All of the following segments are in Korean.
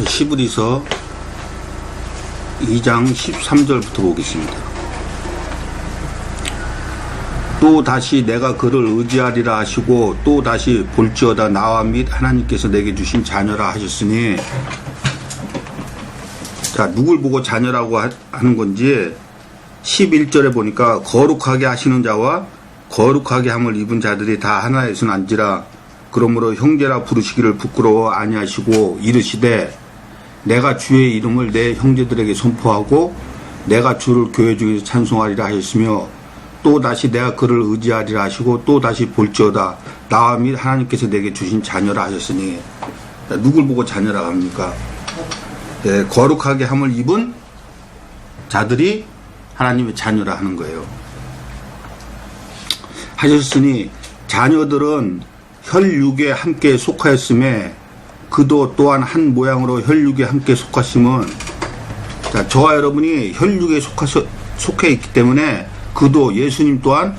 히브리서 2장 13절부터 보겠습니다. 또 다시 내가 그를 의지하리라 하시고 또 다시 볼지어다 나와 및 하나님께서 내게 주신 자녀라 하셨으니, 자, 누굴 보고 자녀라고 하는 건지 11절에 보니까 거룩하게 하시는 자와 거룩하게 함을 입은 자들이 다 하나의 손 안지라. 그러므로 형제라 부르시기를 부끄러워 아니하시고 이르시되 내가 주의 이름을 내 형제들에게 선포하고 내가 주를 교회 중에서 찬송하리라 하셨으며 또 다시 내가 그를 의지하리라 하시고 또 다시 볼지어다 나와 및 하나님께서 내게 주신 자녀라 하셨으니, 누굴 보고 자녀라 합니까? 네, 거룩하게 함을 입은 자들이 하나님의 자녀라 하는 거예요. 하셨으니 자녀들은 혈육에 함께 속하였음에 그도 또한 한 모양으로 혈육에 함께 속하심은, 자, 저와 여러분이 혈육에 속해 있기 때문에 그도 예수님 또한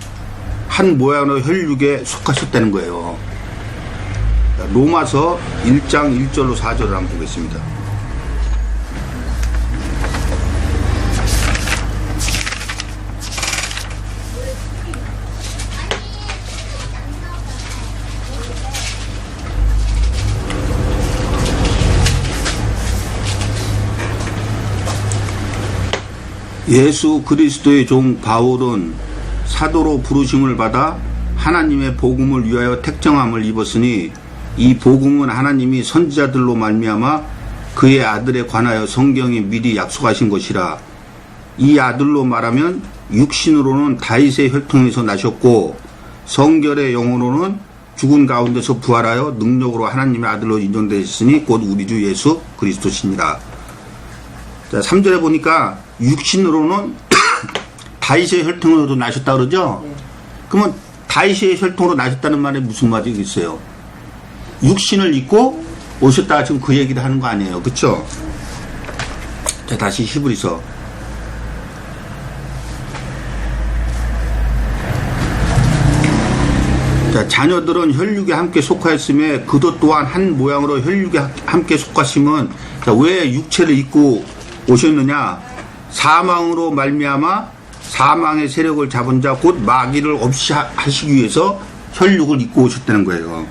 한 모양으로 혈육에 속하셨다는 거예요. 자, 로마서 1장 1절로 4절을 한번 보겠습니다. 예수 그리스도의 종 바울은 사도로 부르심을 받아 하나님의 복음을 위하여 택정함을 입었으니 이 복음은 하나님이 선지자들로 말미암아 그의 아들에 관하여 성경이 미리 약속하신 것이라. 이 아들로 말하면 육신으로는 다윗의 혈통에서 나셨고 성결의 영으로는 죽은 가운데서 부활하여 능력으로 하나님의 아들로 인정되셨으니 곧 우리 주 예수 그리스도시니라. 자, 3절에 보니까 육신으로는 다윗의 혈통으로 나셨다 그러죠? 네. 그러면 다윗의 혈통으로 나셨다는 말에 무슨 말이 있어요? 육신을 입고 오셨다, 지금 그 얘기를 하는 거 아니에요, 그쵸? 자, 다시 히브리서. 자, 자녀들은 혈육에 함께 속하였음에 그도 또한 한 모양으로 혈육에 함께 속하심은, 자, 왜 육체를 입고 오셨느냐? 사망으로 말미암아 사망의 세력을 잡은 자 곧 마귀를 없이 하시기 위해서 혈육을 입고 오셨다는 거예요.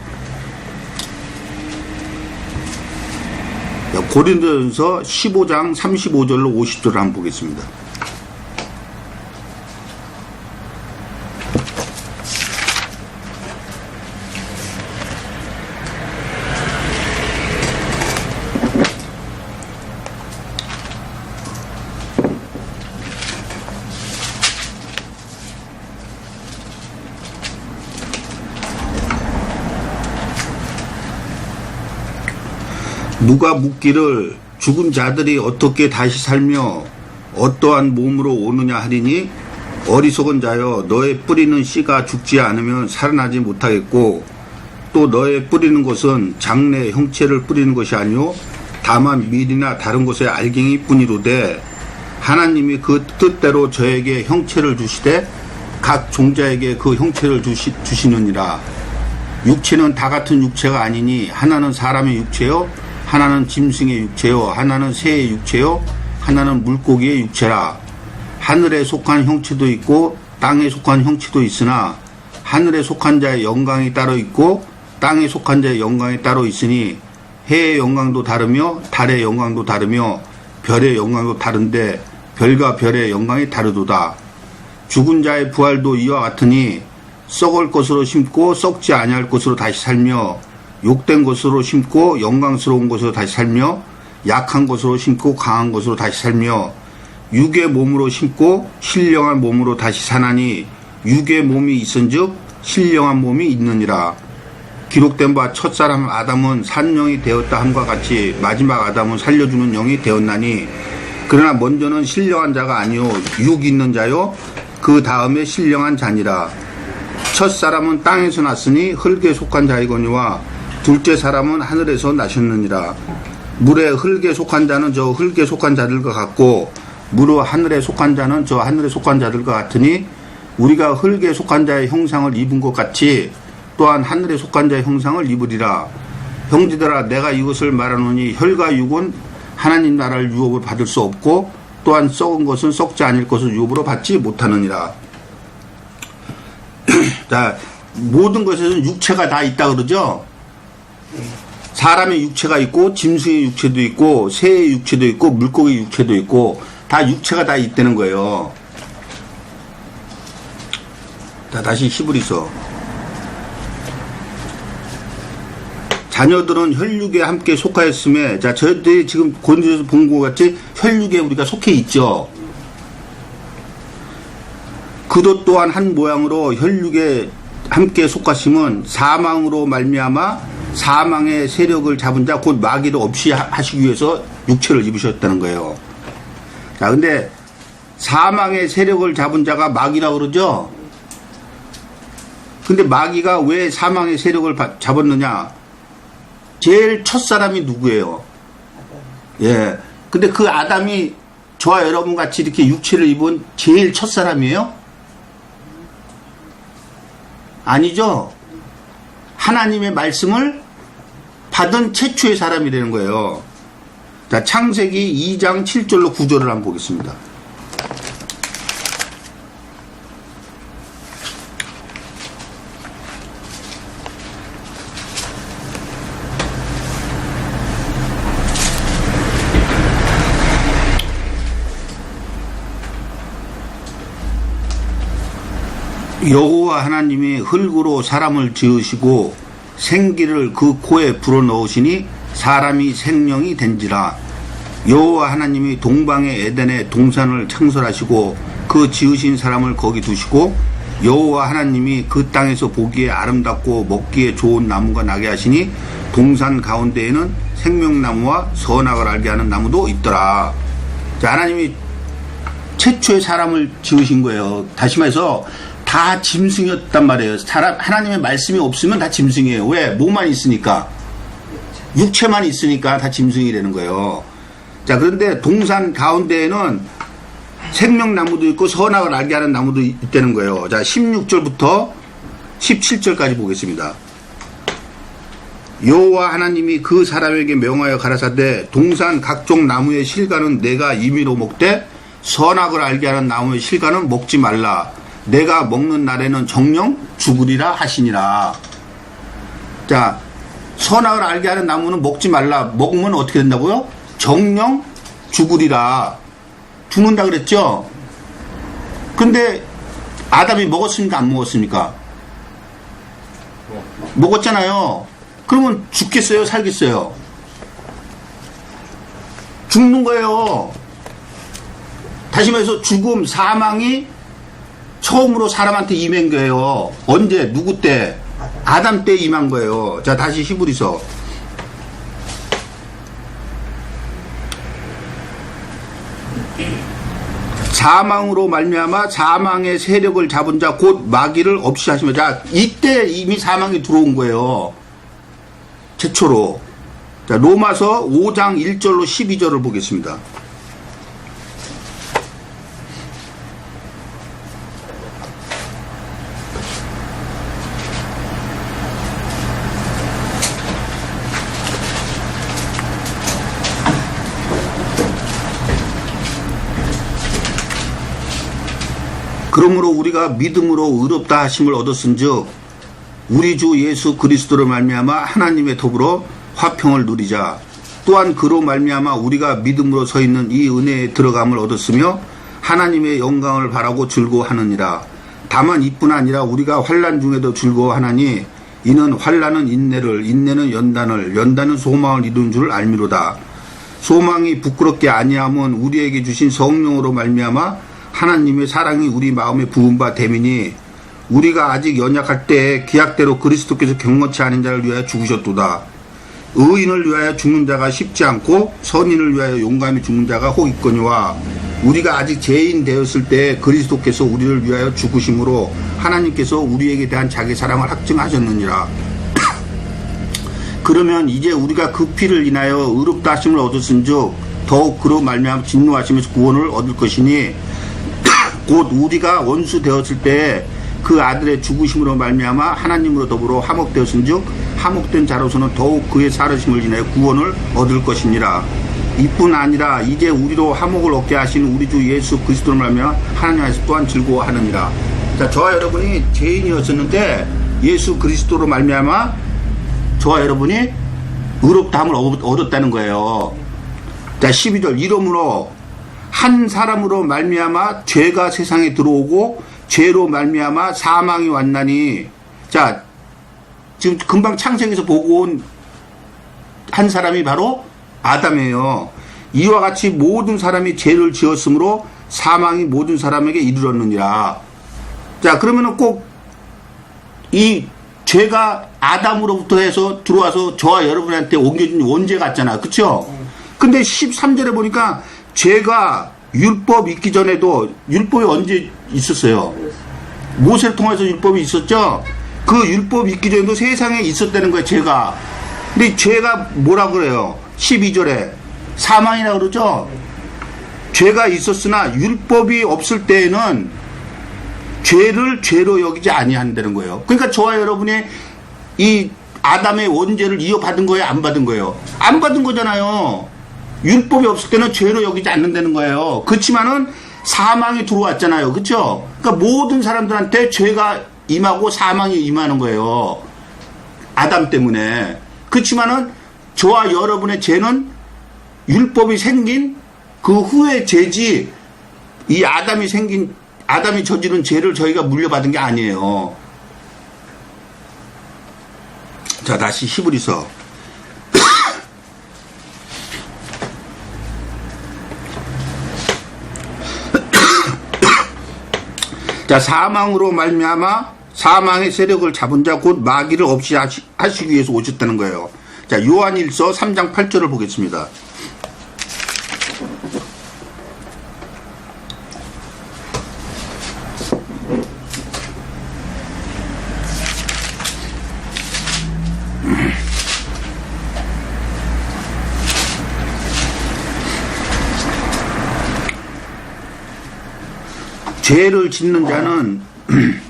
고린도전서 15장 35절로 50절을 한번 보겠습니다. 누가 묻기를 죽은 자들이 어떻게 다시 살며 어떠한 몸으로 오느냐 하리니, 어리석은 자여, 너의 뿌리는 씨가 죽지 않으면 살아나지 못하겠고 또 너의 뿌리는 것은 장래 형체를 뿌리는 것이 아니요 다만 밀이나 다른 것의 알갱이 뿐이로되 하나님이 그 뜻대로 저에게 형체를 주시되 각 종자에게 그 형체를 주시느니라. 육체는 다 같은 육체가 아니니 하나는 사람의 육체요 하나는 짐승의 육체요 하나는 새의 육체요 하나는 물고기의 육체라. 하늘에 속한 형체도 있고 땅에 속한 형체도 있으나 하늘에 속한 자의 영광이 따로 있고 땅에 속한 자의 영광이 따로 있으니 해의 영광도 다르며 달의 영광도 다르며 별의 영광도 다른데 별과 별의 영광이 다르도다. 죽은 자의 부활도 이와 같으니 썩을 것으로 심고 썩지 아니할 것으로 다시 살며 욕된 것으로 심고 영광스러운 것으로 다시 살며 약한 것으로 심고 강한 것으로 다시 살며 육의 몸으로 심고 신령한 몸으로 다시 사나니 육의 몸이 있은즉 신령한 몸이 있느니라. 기록된 바 첫사람 아담은 산 영이 되었다 함과 같이 마지막 아담은 살려주는 영이 되었나니, 그러나 먼저는 신령한 자가 아니요 육 있는 자요 그 다음에 신령한 자니라. 첫사람은 땅에서 났으니 흙에 속한 자이거니와 둘째 사람은 하늘에서 나셨느니라. 물에 흙에 속한 자는 저 흙에 속한 자들과 같고 물의 하늘에 속한 자는 저 하늘에 속한 자들과 같으니 우리가 흙에 속한 자의 형상을 입은 것 같이 또한 하늘에 속한 자의 형상을 입으리라. 형제들아 내가 이것을 말하노니 혈과 육은 하나님 나라를 유업을 받을 수 없고 또한 썩은 것은 썩지 않을 것을 유업으로 받지 못하느니라. 자, 모든 것에는 육체가 다 있다 그러죠. 사람의 육체가 있고 짐승의 육체도 있고 새의 육체도 있고 물고기 육체도 있고 다 육체가 다 있다는 거예요. 자, 다시 히브리서. 자녀들은 혈육에 함께 속하였음에, 자, 저희들이 지금 고린도에서 본 것 같이 혈육에 우리가 속해 있죠. 그도 또한 한 모양으로 혈육에 함께 속하심은 사망으로 말미암아 사망의 세력을 잡은 자 곧 마귀를 없이 하시기 위해서 육체를 입으셨다는 거예요. 자, 근데 사망의 세력을 잡은 자가 마귀라고 그러죠. 근데 마귀가 왜 사망의 세력을 잡았느냐? 제일 첫 사람이 누구예요? 예. 근데 그 아담이 저와 여러분 같이 이렇게 육체를 입은 제일 첫 사람이에요? 아니죠. 하나님의 말씀을 받은 최초의 사람이라는 거예요. 자, 창세기 2장 7절로 9절을 한번 보겠습니다. 여호와 하나님이 흙으로 사람을 지으시고 생기를 그 코에 불어넣으시니 사람이 생명이 된지라. 여호와 하나님이 동방의 에덴에 동산을 창설하시고 그 지으신 사람을 거기 두시고 여호와 하나님이 그 땅에서 보기에 아름답고 먹기에 좋은 나무가 나게 하시니 동산 가운데에는 생명나무와 선악을 알게 하는 나무도 있더라. 자, 하나님이 최초의 사람을 지으신 거예요. 다시 말해서 다 짐승이었단 말이에요. 하나님의 말씀이 없으면 다 짐승이에요. 왜? 뭐만 있으니까. 육체만 있으니까 다 짐승이라는 거예요. 자, 그런데 동산 가운데에는 생명나무도 있고 선악을 알게 하는 나무도 있다는 거예요. 자, 16절부터 17절까지 보겠습니다. 여호와 하나님이 그 사람에게 명하여 가라사대 동산 각종 나무의 실과는 내가 임의로 먹되 선악을 알게 하는 나무의 실과는 먹지 말라. 내가 먹는 날에는 정령 죽으리라 하시니라. 자, 선악을 알게 하는 나무는 먹지 말라. 먹으면 어떻게 된다고요? 정령 죽으리라. 죽는다 그랬죠? 근데 아담이 먹었습니까? 안 먹었습니까? 먹었잖아요. 그러면 죽겠어요? 살겠어요? 죽는 거예요. 다시 말해서 죽음, 사망이 처음으로 사람한테 임한 거예요. 언제? 누구 때? 아담 때 임한 거예요. 자, 다시 히브리서. 사망으로 말미암아 사망의 세력을 잡은 자 곧 마귀를 없이 하시며. 자, 이때 이미 사망이 들어온 거예요. 최초로. 자, 로마서 5장 1절로 12절을 보겠습니다. 그러므로 우리가 믿음으로 의롭다 하심을 얻었은즉 우리 주 예수 그리스도로 말미암아 하나님의 더불어 화평을 누리자. 또한 그로 말미암아 우리가 믿음으로 서 있는 이 은혜에 들어감을 얻었으며 하나님의 영광을 바라고 즐거워하느니라. 다만 이뿐 아니라 우리가 환난 중에도 즐거워하나니 이는 환난은 인내를, 인내는 연단을, 연단은 소망을 이룬 줄 알미로다. 소망이 부끄럽게 아니함은 우리에게 주신 성령으로 말미암아 하나님의 사랑이 우리 마음에 부은 바 됨이니 우리가 아직 연약할 때에 기약대로 그리스도께서 경건치 않은 자를 위하여 죽으셨도다. 의인을 위하여 죽는 자가 쉽지 않고 선인을 위하여 용감히 죽는 자가 혹 있거니와 우리가 아직 죄인 되었을 때에 그리스도께서 우리를 위하여 죽으심으로 하나님께서 우리에게 대한 자기 사랑을 확증하셨느니라. 그러면 이제 우리가 그 피를 인하여 의롭다 하심을 얻었은즉 더욱 그로 말미암아 진노하심에서 구원을 얻을 것이니 곧 우리가 원수 되었을 때에 그 아들의 죽으심으로 말미암아 하나님으로 더불어 화목되었은즉 화목된 자로서는 더욱 그의 살으심을 인해 구원을 얻을 것이니라. 이뿐 아니라 이제 우리로 화목을 얻게 하신 우리 주 예수 그리스도를 말하며 하나님 안에서 또한 즐거워하느니라. 자, 저와 여러분이 죄인이었었는데 예수 그리스도로 말미암아 저와 여러분이 의롭다함을 얻었다는 거예요. 자, 12절 이러므로 한 사람으로 말미암아 죄가 세상에 들어오고 죄로 말미암아 사망이 왔나니. 자, 지금 금방 창세기에서 보고 온 한 사람이 바로 아담이에요. 이와 같이 모든 사람이 죄를 지었으므로 사망이 모든 사람에게 이르렀느니라. 자, 그러면은 꼭 이 죄가 아담으로부터 해서 들어와서 저와 여러분한테 옮겨진 원죄 같잖아. 그쵸? 근데 13절에 보니까 죄가 율법 있기 전에도 율법이 언제 있었어요? 모세를 통해서 율법이 있었죠? 그 율법이 있기 전에도 세상에 있었다는 거예요, 죄가. 근데 죄가 뭐라 그래요? 12절에 사망이라 그러죠? 죄가 있었으나 율법이 없을 때에는 죄를 죄로 여기지 아니한다는 거예요. 그러니까 저와 여러분의 이 아담의 원죄를 이어받은 거예요, 안 받은 거예요? 안 받은 거잖아요. 율법이 없을 때는 죄로 여기지 않는다는 거예요. 그렇지만은 사망이 들어왔잖아요. 그렇죠? 그러니까 모든 사람들한테 죄가 임하고 사망이 임하는 거예요. 아담 때문에. 그렇지만은 저와 여러분의 죄는 율법이 생긴 그 후의 죄지, 이 아담이 저지른 죄를 저희가 물려받은 게 아니에요. 자, 다시 히브리서. 자, 사망으로 말미암아 사망의 세력을 잡은 자 곧 마귀를 없이 하시기 위해서 오셨다는 거예요. 자, 요한일서 3장 8절을 보겠습니다. 죄를 짓는 자는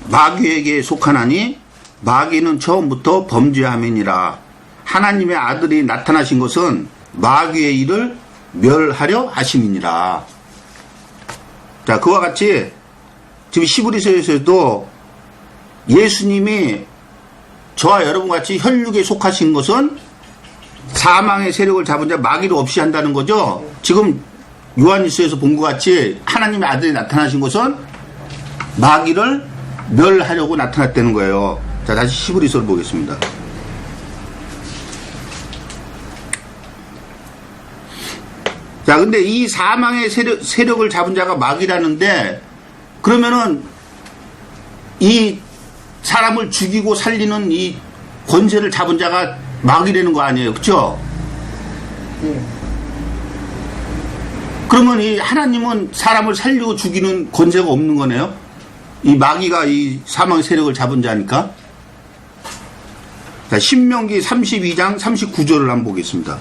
마귀에게 속하나니 마귀는 처음부터 범죄함이니라. 하나님의 아들이 나타나신 것은 마귀의 일을 멸하려 하심이니라. 자, 그와 같이 지금 히브리서에서도 예수님이 저와 여러분같이 혈육에 속하신 것은 사망의 세력을 잡은 자 마귀를 없이 한다는 거죠. 지금 요한일서에서 본 것 같이 하나님의 아들이 나타나신 것은 마귀를 멸하려고 나타났다는 거예요. 자, 다시 히브리서를 보겠습니다. 자, 근데 이 사망의 세력을 잡은 자가 마귀라는데, 그러면은 이 사람을 죽이고 살리는 이 권세를 잡은 자가 마귀라는 거 아니에요? 그쵸? 그러면 이 하나님은 사람을 살리고 죽이는 권세가 없는 거네요? 이 마귀가 이 사망의 세력을 잡은 자니까. 자, 신명기 32장 39절을 한번 보겠습니다.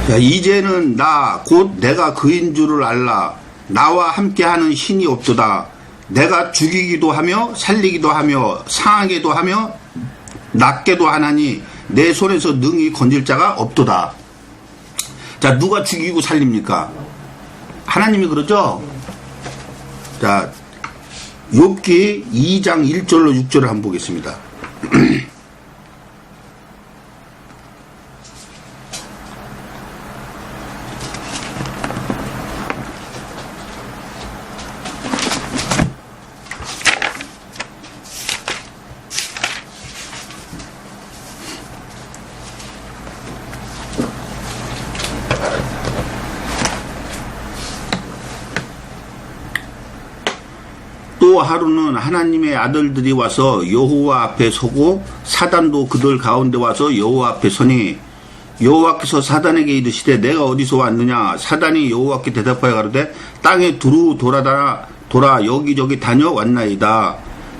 자, 이제는 나 곧 내가 그인 줄을 알라. 나와 함께하는 신이 없도다. 내가 죽이기도 하며 살리기도 하며 상하게도 하며 낫게도 하나니 내 손에서 능히 건질 자가 없도다. 자, 누가 죽이고 살립니까? 하나님이 그러죠? 자, 욥기 2장 1절로 6절을 한번 보겠습니다. 또 또 하루는 하나님의 아들들이 와서 여호와 앞에 서고 사단도 그들 가운데 와서 여호와 앞에 서니 여호와께서 사단에게 이르시되 내가 어디서 왔느냐. 사단이 여호와께 대답하여 가로되 땅에 두루 돌아 여기저기 다녀왔나이다.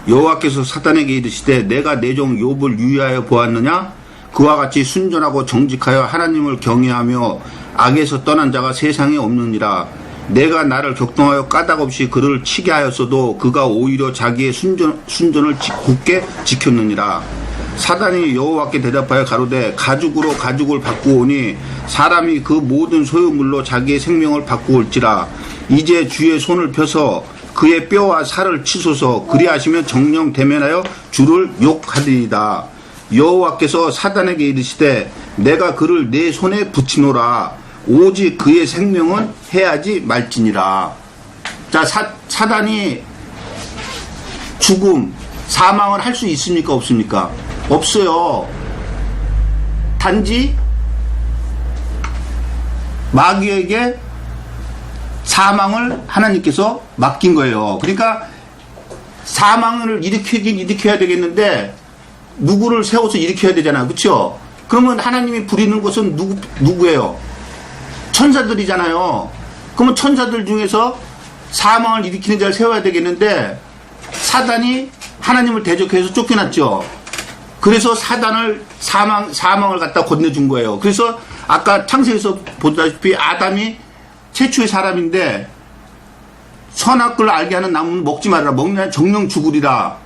여호와께서 사단에게 이르시되 내가 내 종 욥을 유의하여 보았느냐. 그와 같이 순전하고 정직하여 하나님을 경외하며 악에서 떠난 자가 세상에 없느니라. 내가 나를 격동하여 까닭없이 그를 치게 하였어도 그가 오히려 자기의 순전을 굳게 지켰느니라. 사단이 여호와께 대답하여 가로되 가죽으로 가죽을 바꾸오니 사람이 그 모든 소유물로 자기의 생명을 바꾸올지라. 이제 주의 손을 펴서 그의 뼈와 살을 치소서. 그리하시면 정령 대면하여 주를 욕하리이다. 여호와께서 사단에게 이르시되 내가 그를 내 손에 붙이노라. 오직 그의 생명은 해하지 말지니라. 자, 사단이 죽음, 사망을 할 수 있습니까? 없습니까? 없어요. 단지 마귀에게 사망을 하나님께서 맡긴 거예요. 그러니까 사망을 일으켜야 되겠는데 누구를 세워서 일으켜야 되잖아요. 그렇죠? 그러면 하나님이 부리는 것은 누구예요? 천사들이잖아요. 그러면 천사들 중에서 사망을 일으키는 자를 세워야 되겠는데 사단이 하나님을 대적해서 쫓겨났죠. 그래서 사단을 사망을 갖다 건네준 거예요. 그래서 아까 창세기에서 보다시피 아담이 최초의 사람인데 선악을 알게 하는 나무는 먹지 말아라. 먹으면 정령 죽으리라.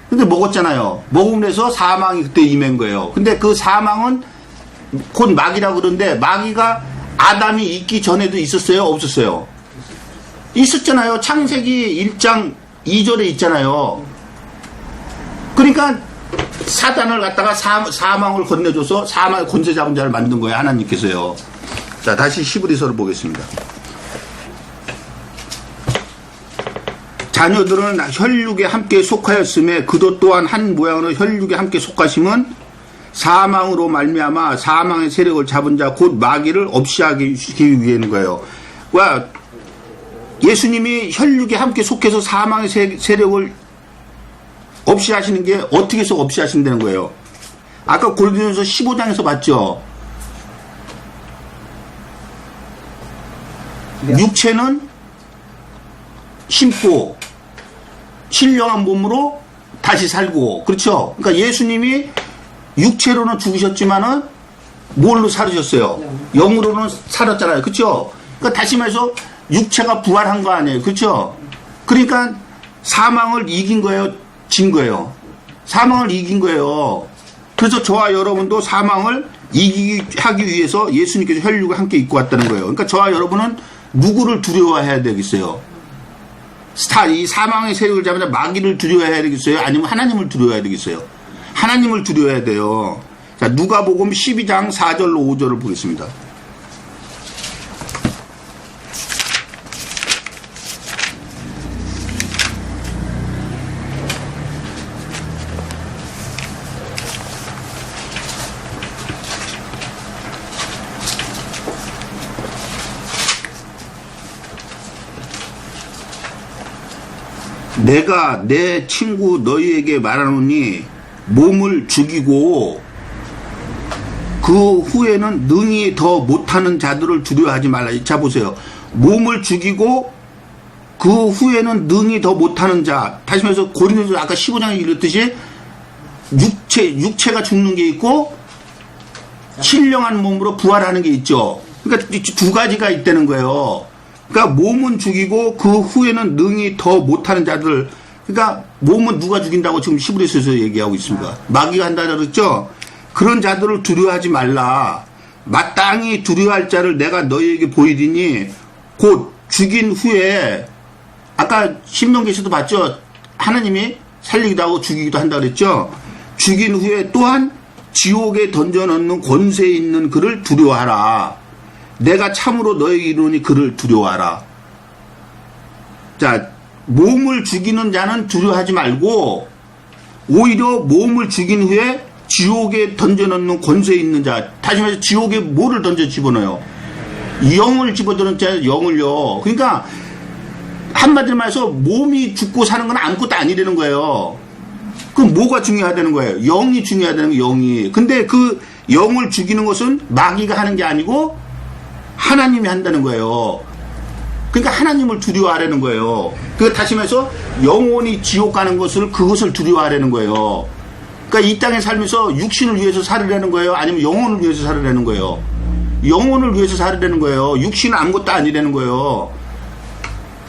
근데 먹었잖아요. 먹으면서 사망이 그때 임한 거예요. 근데 그 사망은 곧 마귀라고 그러는데 마귀가 아담이 있기 전에도 있었어요? 없었어요? 있었잖아요. 창세기 1장 2절에 있잖아요. 그러니까 사단을 갖다가 사망을 건네줘서 사망의 권세 잡은 자를 만든 거예요. 하나님께서요. 자, 다시 히브리서를 보겠습니다. 자녀들은 혈육에 함께 속하였음에 그도 또한 한 모양으로 혈육에 함께 속하심은 사망으로 말미암아 사망의 세력을 잡은 자 곧 마귀를 없이 하기 위한 거예요. 와, 예수님이 혈육에 함께 속해서 사망의 세력을 없이 하시는 게 어떻게 해서 없이 하신다는 거예요. 아까 고린도전서 15장에서 봤죠. 육체는 심고 신령한 몸으로 다시 살고, 그렇죠? 그러니까 예수님이 육체로는 죽으셨지만은 뭘로 살으셨어요? 영으로는 살았잖아요. 그렇죠? 그러니까 다시 말해서 육체가 부활한 거 아니에요. 그렇죠? 그러니까 사망을 이긴 거예요. 진 거예요. 사망을 이긴 거예요. 그래서 저와 여러분도 사망을 이기기 위해서 예수님께서 혈육을 함께 입고 왔다는 거예요. 그러니까 저와 여러분은 누구를 두려워해야 되겠어요? 이 사망의 세력을 잡는 마귀를 두려워해야 되겠어요? 아니면 하나님을 두려워해야 되겠어요? 하나님을 두려워해야 돼요. 자, 누가복음 12장 4절로 5절을 보겠습니다. 내가 내 친구 너희에게 말하노니 몸을 죽이고 그 후에는 능히 더 못하는 자들을 두려워하지 말라. 자, 보세요. 몸을 죽이고 그 후에는 능히 더 못하는 자. 다시 말해서 고린도서 아까 15장에 이랬듯이 육체가 죽는 게 있고 신령한 몸으로 부활하는 게 있죠. 그러니까 두 가지가 있다는 거예요. 그러니까 몸은 죽이고 그 후에는 능히 더 못하는 자들. 그러니까 몸은 누가 죽인다고 지금 히브리서에서 얘기하고 있습니다. 마귀가 한다고 그랬죠. 그런 자들을 두려워하지 말라. 마땅히 두려워할 자를 내가 너희에게 보이리니 곧 죽인 후에 아까 신명기에서도 봤죠. 하나님이 살리기도 하고 죽이기도 한다고 그랬죠. 죽인 후에 또한 지옥에 던져넣는 권세 있는 그를 두려워하라. 내가 참으로 너에게 이르노니 그를 두려워하라. 자, 몸을 죽이는 자는 두려워하지 말고 오히려 몸을 죽인 후에 지옥에 던져넣는 권세 있는 자. 다시 말해서 지옥에 뭐를 던져 집어넣어요? 영을 집어넣는 자, 영을요. 그러니까 한마디로 말해서 몸이 죽고 사는 건 아무것도 아니라는 거예요. 그럼 뭐가 중요하다는 거예요? 영이 중요하다는 거예요. 영이. 근데 그 영을 죽이는 것은 마귀가 하는 게 아니고 하나님이 한다는 거예요. 그러니까 하나님을 두려워하라는 거예요. 그 다시 말해서 영혼이 지옥 가는 것을 그것을 두려워하라는 거예요. 그러니까 이 땅에 살면서 육신을 위해서 살으라는 거예요? 아니면 영혼을 위해서 살으라는 거예요? 영혼을 위해서 살으라는 거예요. 육신은 아무것도 아니라는 거예요.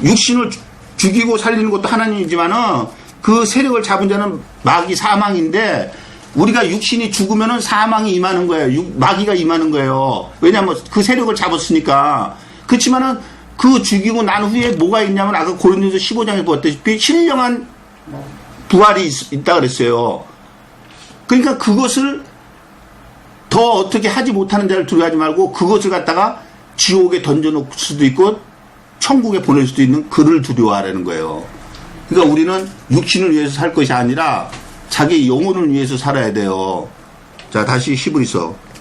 육신을 죽이고 살리는 것도 하나님이지만은 그 세력을 잡은 자는 마귀 사망인데 우리가 육신이 죽으면은 사망이 임하는 거예요. 마귀가 임하는 거예요. 왜냐하면 그 세력을 잡았으니까. 그렇지만은 그 죽이고 난 후에 뭐가 있냐면 아까 고린도서 15장에 보았다시피 신령한 부활이 있다 그랬어요. 그러니까 그것을 더 어떻게 하지 못하는 자를 두려워하지 말고 그것을 갖다가 지옥에 던져놓을 수도 있고 천국에 보낼 수도 있는 그를 두려워하라는 거예요. 그러니까 우리는 육신을 위해서 살 것이 아니라 자기 영혼을 위해서 살아야 돼요. 자, 다시 히브리서.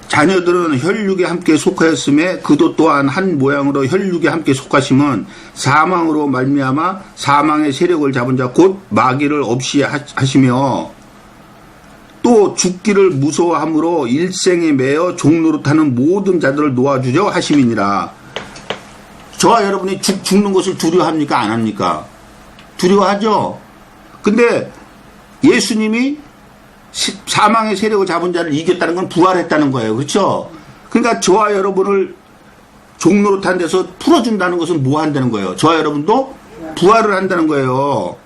자녀들은 혈육에 함께 속하였음에 그도 또한 한 모양으로 혈육에 함께 속하심은 사망으로 말미암아 사망의 세력을 잡은 자 곧 마귀를 없이 하시며 또 죽기를 무서워함으로 일생에 매여 종노릇하는 모든 자들을 놓아주려 하심이니라. 저와 여러분이 죽는 것을 두려워합니까? 안 합니까? 두려워하죠? 근데 예수님이 사망의 세력을 잡은 자를 이겼다는 건 부활했다는 거예요. 그렇죠? 그러니까 저와 여러분을 종노릇한 데서 풀어준다는 것은 뭐 한다는 거예요? 저와 여러분도 부활을 한다는 거예요.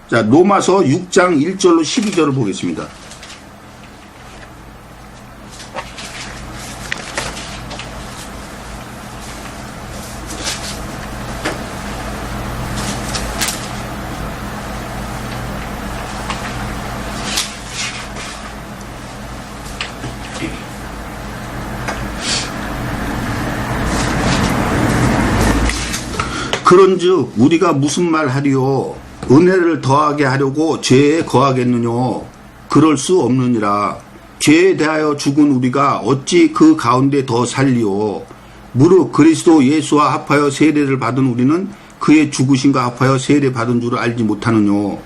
자, 로마서 6장 1절로 12절을 보겠습니다. 그런즉 우리가 무슨 말 하리요? 은혜를 더하게 하려고 죄에 거하겠느뇨? 그럴 수 없느니라. 죄에 대하여 죽은 우리가 어찌 그 가운데 더 살리요? 무릇 그리스도 예수와 합하여 세례를 받은 우리는 그의 죽으심과 합하여 세례 받은 줄을 알지 못하느뇨?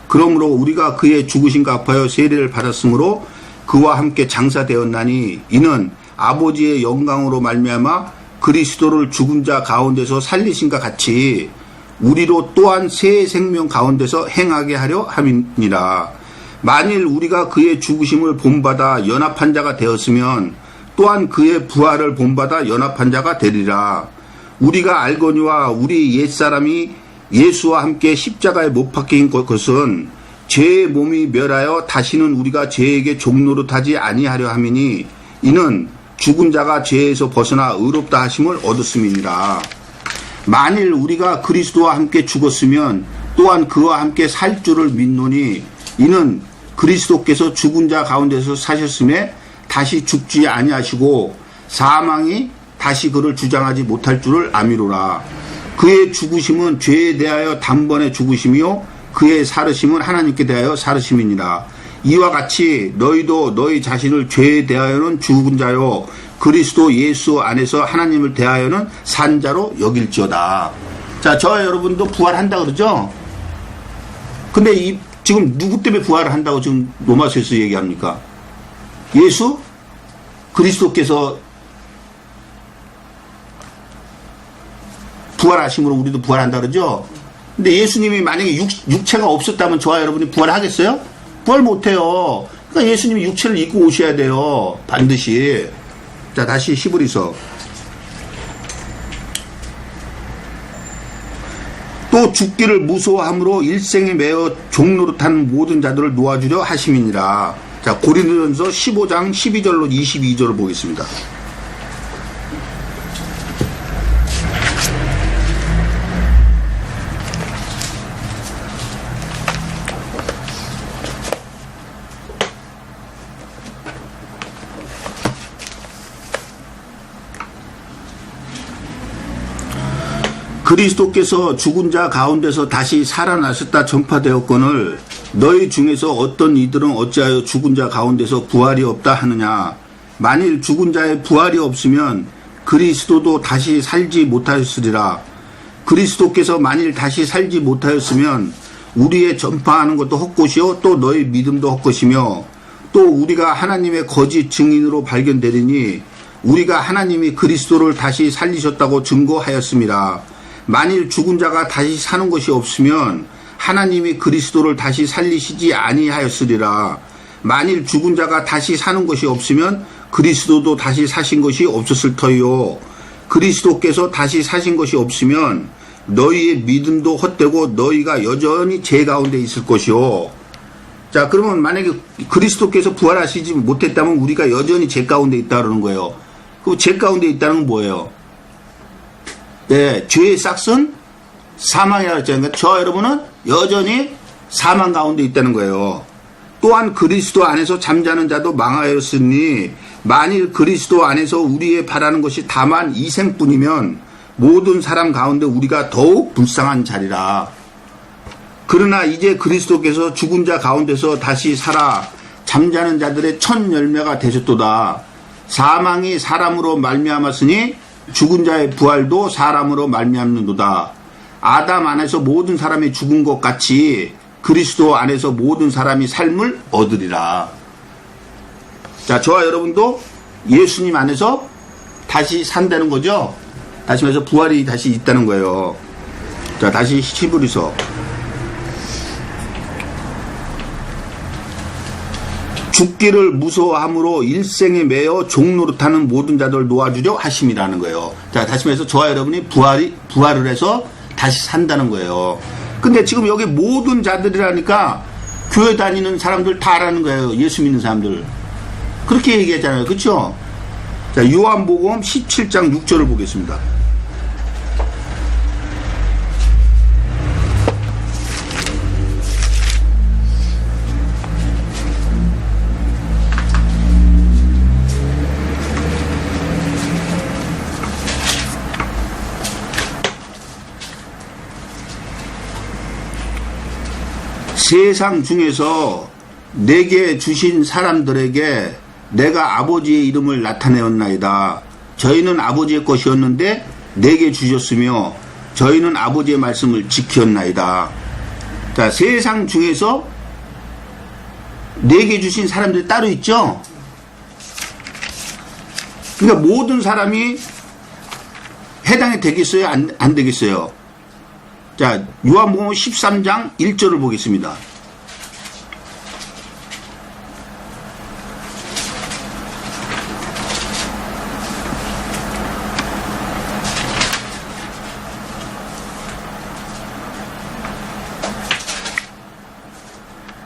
그러므로 우리가 그의 죽으심과 합하여 세례를 받았으므로 그와 함께 장사되었나니 이는 아버지의 영광으로 말미암아 그리스도를 죽은 자 가운데서 살리신과 같이 우리로 또한 새 생명 가운데서 행하게 하려 함이니라. 만일 우리가 그의 죽으심을 본받아 연합한 자가 되었으면 또한 그의 부활을 본받아 연합한 자가 되리라. 우리가 알거니와 우리 옛사람이 예수와 함께 십자가에 못 박힌 것은 죄의 몸이 멸하여 다시는 우리가 죄에게 종노릇하지 아니하려 함이니 이는 죽은 자가 죄에서 벗어나 의롭다 하심을 얻었음이니라. 만일 우리가 그리스도와 함께 죽었으면 또한 그와 함께 살 줄을 믿노니 이는 그리스도께서 죽은 자 가운데서 사셨음에 다시 죽지 아니하시고 사망이 다시 그를 주장하지 못할 줄을 아미로라. 그의 죽으심은 죄에 대하여 단번에 죽으심이요 그의 살으심은 하나님께 대하여 살으심이니라. 이와 같이 너희도 너희 자신을 죄에 대하여는 죽은 자요 그리스도 예수 안에서 하나님을 대하여는 산 자로 여길지어다. 자, 저와 여러분도 부활한다 그러죠? 근데 지금 누구 때문에 부활을 한다고 지금 로마서에서 얘기합니까? 예수? 그리스도께서 부활하심으로 우리도 부활한다 그러죠? 근데 예수님이 만약에 육체가 없었다면 저와 여러분이 부활하겠어요? 부활 못해요. 그러니까 예수님이 육체를 입고 오셔야 돼요. 반드시. 자, 다시 히브리서. 또 죽기를 무서워함으로 일생에 매어 종노릇하는 모든 자들을 놓아주려 하심이니라. 자, 고린도전서 15장 12절로 22절을 보겠습니다. 그리스도께서 죽은 자 가운데서 다시 살아나셨다 전파되었거늘 너희 중에서 어떤 이들은 어찌하여 죽은 자 가운데서 부활이 없다 하느냐. 만일 죽은 자의 부활이 없으면 그리스도도 다시 살지 못하였으리라. 그리스도께서 만일 다시 살지 못하였으면 우리의 전파하는 것도 헛것이요 또 너희 믿음도 헛것이며 또 우리가 하나님의 거짓 증인으로 발견되리니 우리가 하나님이 그리스도를 다시 살리셨다고 증거하였습니다. 만일 죽은 자가 다시 사는 것이 없으면 하나님이 그리스도를 다시 살리시지 아니하였으리라. 만일 죽은 자가 다시 사는 것이 없으면 그리스도도 다시 사신 것이 없었을 터이요. 그리스도께서 다시 사신 것이 없으면 너희의 믿음도 헛되고 너희가 여전히 죄 가운데 있을 것이요. 자, 그러면 만약에 그리스도께서 부활하시지 못했다면 우리가 여전히 죄 가운데 있다 그러는 거예요. 그 죄 가운데 있다는 건 뭐예요? 네, 죄의 싹은 사망이라고 했잖아요. 저 여러분은 여전히 사망 가운데 있다는 거예요. 또한 그리스도 안에서 잠자는 자도 망하였으니 만일 그리스도 안에서 우리의 바라는 것이 다만 이 생뿐이면 모든 사람 가운데 우리가 더욱 불쌍한 자리라. 그러나 이제 그리스도께서 죽은 자 가운데서 다시 살아 잠자는 자들의 첫 열매가 되셨도다. 사망이 사람으로 말미암았으니 죽은 자의 부활도 사람으로 말미암는도다. 아담 안에서 모든 사람이 죽은 것 같이 그리스도 안에서 모든 사람이 삶을 얻으리라. 자, 저와 여러분도 예수님 안에서 다시 산다는 거죠. 다시 말해서 부활이 다시 있다는 거예요. 자, 다시 히브리서. 죽기를 무서워함으로 일생에 매여 종노릇하는 모든 자들 놓아주려 하심이라는 거예요. 자, 다시 말해서 저와 여러분이 부활을 해서 다시 산다는 거예요. 근데 지금 여기 모든 자들이라니까 교회 다니는 사람들 다 알아는 거예요. 예수 믿는 사람들. 그렇게 얘기했잖아요. 그렇죠? 자, 요한복음 17장 6절을 보겠습니다. 세상 중에서 내게 주신 사람들에게 내가 아버지의 이름을 나타내었나이다. 저희는 아버지의 것이었는데 내게 주셨으며 저희는 아버지의 말씀을 지켰나이다. 자, 세상 중에서 내게 주신 사람들이 따로 있죠. 그러니까 모든 사람이 해당이 되겠어요? 안 되겠어요? 자, 요한복음 13장 1절을 보겠습니다.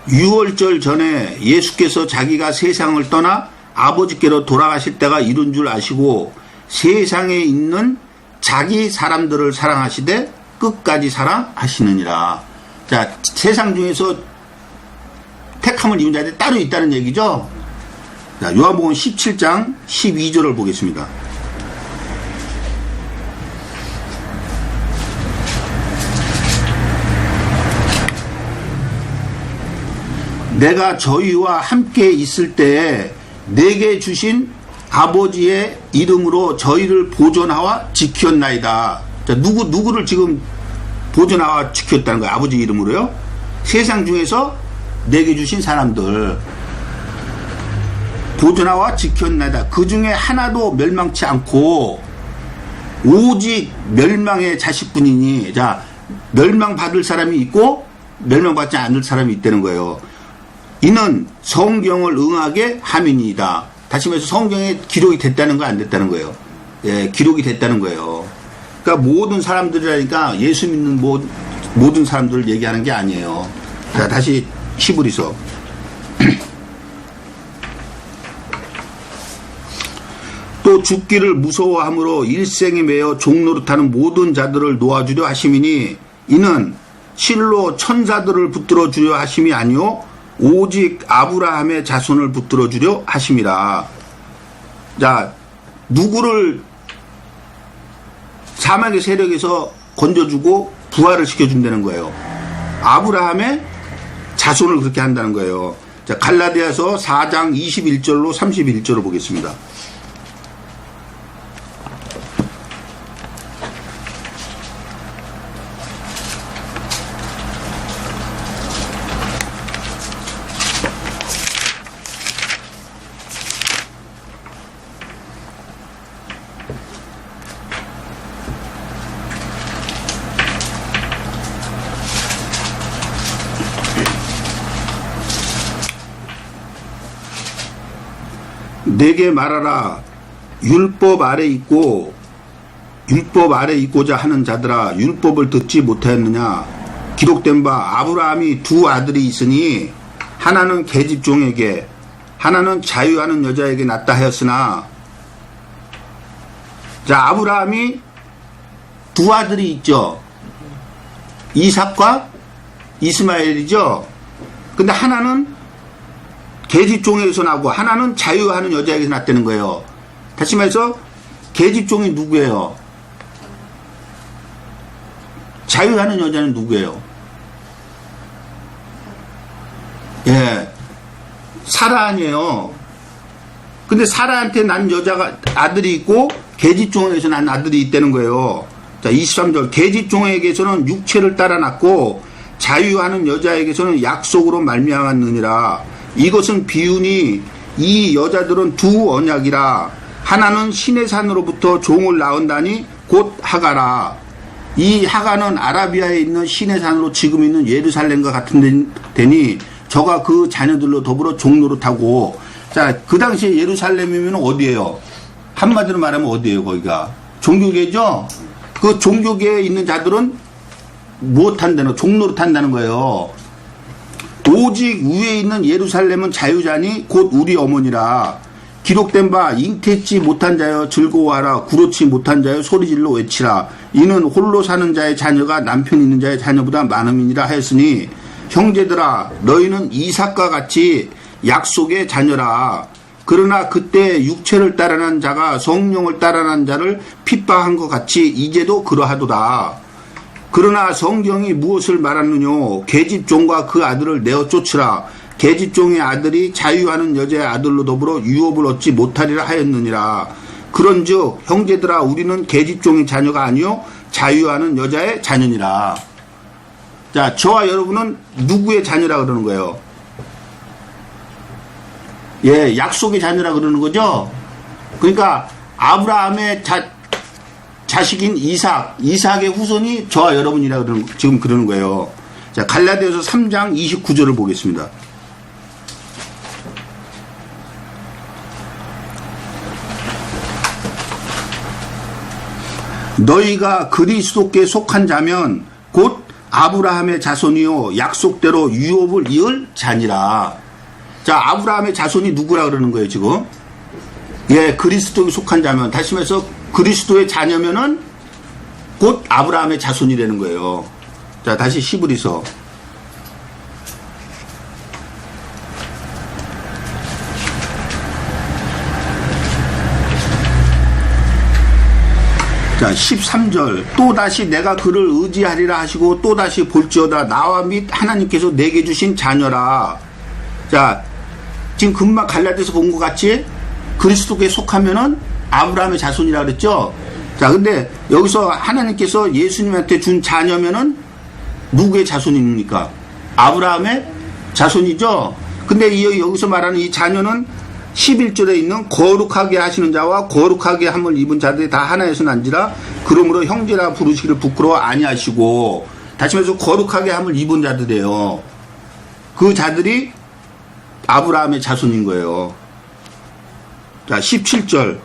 유월절 전에 예수께서 자기가 세상을 떠나 아버지께로 돌아가실 때가 이른 줄 아시고 세상에 있는 자기 사람들을 사랑하시되 끝까지 사랑하시느니라. 자, 세상 중에서 택함을 입은 자들이 따로 있다는 얘기죠. 자, 요한복음 17장 12절을 보겠습니다. 내가 저희와 함께 있을 때에 내게 주신 아버지의 이름으로 저희를 보존하와 지켰나이다. 자, 누구를 지금 보존하와 지켰다는 거예요? 아버지 이름으로요? 세상 중에서 내게 주신 사람들 보존하와 지켰나이다. 그 중에 하나도 멸망치 않고 오직 멸망의 자식뿐이니, 자, 멸망받을 사람이 있고 멸망받지 않을 사람이 있다는 거예요. 이는 성경을 응하게 함이니이다. 다시 말해서 성경에 기록이 됐다는 거 안 됐다는 거예요. 예, 기록이 됐다는 거예요. 그러니까 모든 사람들이라니까 예수 믿는 모든 사람들을 얘기하는 게 아니에요. 자, 다시 히브리서. 또 죽기를 무서워함으로 일생에 매여 종노릇하는 모든 자들을 놓아주려 하심이니 이는 실로 천사들을 붙들어 주려 하심이 아니요 오직 아브라함의 자손을 붙들어 주려 하심이라. 자, 누구를 사망의 세력에서 건져주고 부활을 시켜준다는 거예요. 아브라함의 자손을 그렇게 한다는 거예요. 자, 자, 갈라디아서 4장 21절로 31절을 보겠습니다. 내게 말하라. 율법 아래 있고자 하는 자들아, 율법을 듣지 못하였느냐? 기록된 바 아브라함이 두 아들이 있으니 하나는 계집종에게, 하나는 자유하는 여자에게 낳다 하였으나, 자, 아브라함이 두 아들이 있죠. 이삭과 이스마엘이죠. 근데 하나는 계집종에게서 나고 하나는 자유하는 여자에게서 났다는 거예요. 다시 말해서 계집종이 누구예요? 자유하는 여자는 누구예요? 예, 사라 아니에요. 근데 사라한테 난 여자가 아들이 있고 계집종에게서 난 아들이 있다는 거예요. 자, 23절 계집종에게서는 육체를 따라 낳고 자유하는 여자에게서는 약속으로 말미암았느니라. 이것은 비유니 이 여자들은 두 언약이라. 하나는 신의 산으로부터 종을 낳은다니 곧 하가라. 이 하가는 아라비아에 있는 신의 산으로 지금 있는 예루살렘과 같은 데니 저가 그 자녀들로 더불어 종노릇하고. 자, 그 당시에 예루살렘이면 어디예요? 한마디로 말하면 어디예요? 거기가 종교계죠. 그 종교계에 있는 자들은 무엇한다는, 종노릇한다는 거예요. 오직 위에 있는 예루살렘은 자유자니 곧 우리 어머니라. 기록된 바 잉태치 못한 자여 즐거워하라. 구로치 못한 자여 소리질러 외치라. 이는 홀로 사는 자의 자녀가 남편 있는 자의 자녀보다 많음이니라 하였으니, 형제들아 너희는 이삭과 같이 약속의 자녀라. 그러나 그때 육체를 따르는 자가 성령을 따르는 자를 핍박한 것 같이 이제도 그러하도다. 그러나 성경이 무엇을 말하느뇨? 계집종과 그 아들을 내어 쫓으라. 계집종의 아들이 자유하는 여자의 아들로 더불어 유업을 얻지 못하리라 하였느니라. 그런즉 형제들아 우리는 계집종의 자녀가 아니요 자유하는 여자의 자녀니라. 자, 저와 여러분은 누구의 자녀라 그러는 거예요? 예, 약속의 자녀라 그러는 거죠. 그러니까 아브라함의 자식인 이삭의 후손이 저와 여러분이라 지금 그러는 거예요. 자, 갈라디아서 3장 29절을 보겠습니다. 너희가 그리스도께 속한 자면 곧 아브라함의 자손이요 약속대로 유업을 이을 자니라. 자, 아브라함의 자손이 누구라 그러는 거예요, 지금? 예, 그리스도에 속한 자면, 다시 말해서 그리스도의 자녀면은 곧 아브라함의 자손이라는 거예요. 자, 다시 시브리서. 자, 13절. 또다시 내가 그를 의지하리라 하시고 또다시 볼지어다 나와 및 하나님께서 내게 주신 자녀라. 자, 지금 금방 갈라디아서 본 것 같이 그리스도께 속하면은 아브라함의 자손이라 그랬죠. 자, 근데 여기서 하나님께서 예수님한테 준 자녀면은 누구의 자손입니까? 아브라함의 자손이죠. 근데 여기서 말하는 이 자녀는 11절에 있는 거룩하게 하시는 자와 거룩하게 함을 입은 자들이 다 하나에서 난지라. 그러므로 형제라 부르시기를 부끄러워 아니하시고. 다시 말해서 거룩하게 함을 입은 자들이에요. 그 자들이 아브라함의 자손인 거예요. 자, 17절.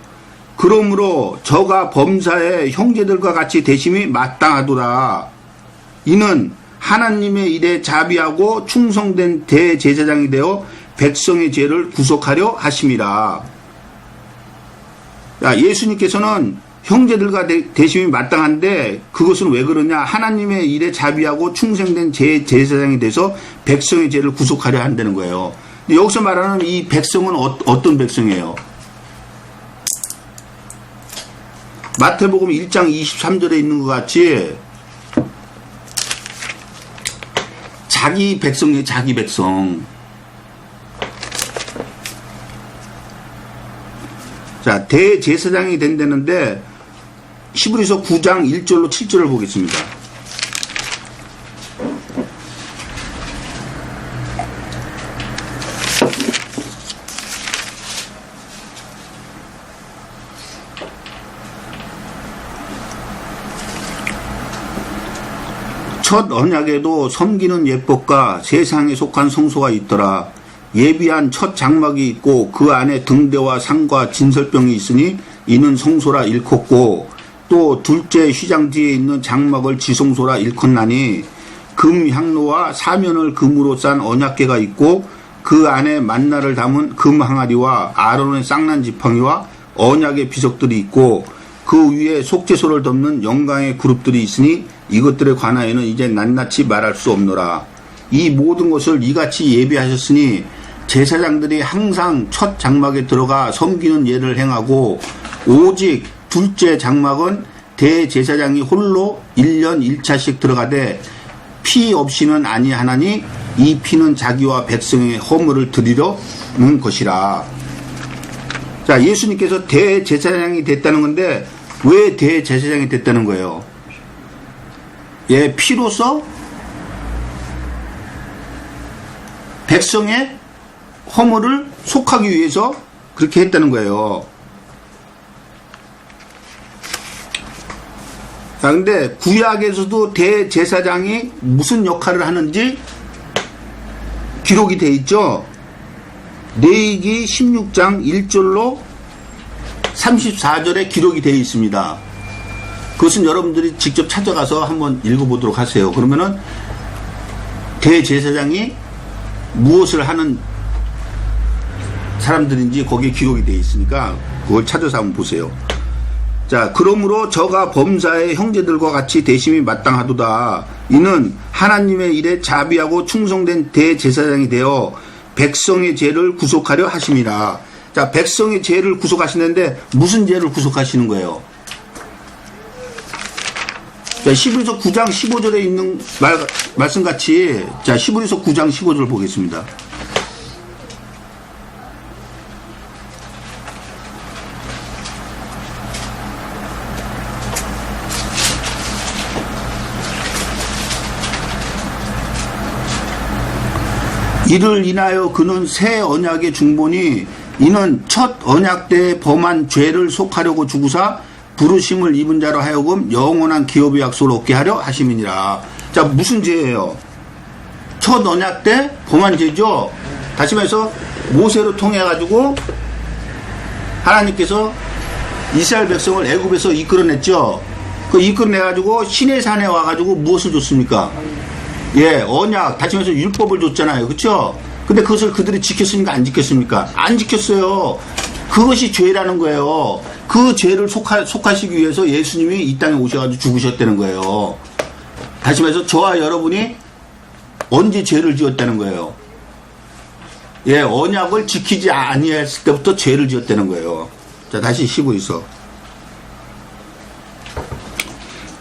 그러므로 저가 범사의 형제들과 같이 대심이 마땅하도다. 이는 하나님의 일에 자비하고 충성된 대제사장이 되어 백성의 죄를 구속하려 하심이라. 야, 예수님께서는 형제들과 대심이 마땅한데 그것은 왜 그러냐? 하나님의 일에 자비하고 충성된 제사장이 돼서 백성의 죄를 구속하려 한다는 거예요. 근데 여기서 말하는 이 백성은 어떤 백성이에요? 마태복음 1장 23절에 있는 것 같이 자기 백성이에요. 자기 백성. 자, 대제사장이 된다는데 히브리서 9장 1절로 7절을 보겠습니다. 첫 언약에도 섬기는 예법과 세상에 속한 성소가 있더라. 예비한 첫 장막이 있고 그 안에 등대와 상과 진설병이 있으니 이는 성소라 일컫고 또 둘째 휘장 뒤에 있는 장막을 지성소라 일컫나니 금 향로와 사면을 금으로 싼 언약궤가 있고 그 안에 만나를 담은 금 항아리와 아론의 쌍난 지팡이와 언약의 비석들이 있고 그 위에 속죄소를 덮는 영광의 그룹들이 있으니 이것들에 관하여는 이제 낱낱이 말할 수 없노라. 이 모든 것을 이같이 예비하셨으니 제사장들이 항상 첫 장막에 들어가 섬기는 예를 행하고 오직 둘째 장막은 대제사장이 홀로 1년 1차씩 들어가되 피 없이는 아니하나니 이 피는 자기와 백성의 허물을 드리려는 것이라. 자, 예수님께서 대제사장이 됐다는 건데 왜 대제사장이 됐다는 거예요? 예, 피로서 백성의 허물을 속하기 위해서 그렇게 했다는 거예요. 자, 근데 구약에서도 대제사장이 무슨 역할을 하는지 기록이 돼 있죠. 레위기 16장 1절로 34절에 기록이 되어 있습니다. 그것은 여러분들이 직접 찾아가서 한번 읽어보도록 하세요. 그러면은 대제사장이 무엇을 하는 사람들인지 거기에 기록이 되어 있으니까 그걸 찾아서 한번 보세요. 자, 그러므로 저가 범사의 형제들과 같이 대심이 마땅하도다. 이는 하나님의 일에 자비하고 충성된 대제사장이 되어 백성의 죄를 구속하려 하심이라. 자, 백성의 죄를 구속하시는데 무슨 죄를 구속하시는 거예요? 자, 히브리서 9장 15절에 있는 말씀같이, 자, 히브리서 9장 15절 보겠습니다. 이를 인하여 그는 새 언약의 중보니 이는 첫 언약 때 범한 죄를 속하려고 주구사 부르심을 입은 자로 하여금 영원한 기업의 약속을 얻게 하려 하심이니라. 자, 무슨 죄예요? 첫 언약 때 범한 죄죠. 다시 말해서 모세로 통해 가지고 하나님께서 이스라엘 백성을 애굽에서 이끌어냈죠. 그 이끌어내 가지고 시내 산에 와 가지고 무엇을 줬습니까? 예, 언약, 다시 말해서 율법을 줬잖아요. 그렇죠? 근데 그것을 그들이 지켰습니까? 안 지켰습니까? 안 지켰어요. 그것이 죄라는 거예요. 그 죄를 속하시기 위해서 예수님이 이 땅에 오셔가지고 죽으셨다는 거예요. 다시 말해서 저와 여러분이 언제 죄를 지었다는 거예요? 예, 언약을 지키지 아니했을 때부터 죄를 지었다는 거예요. 자, 다시 히브리서.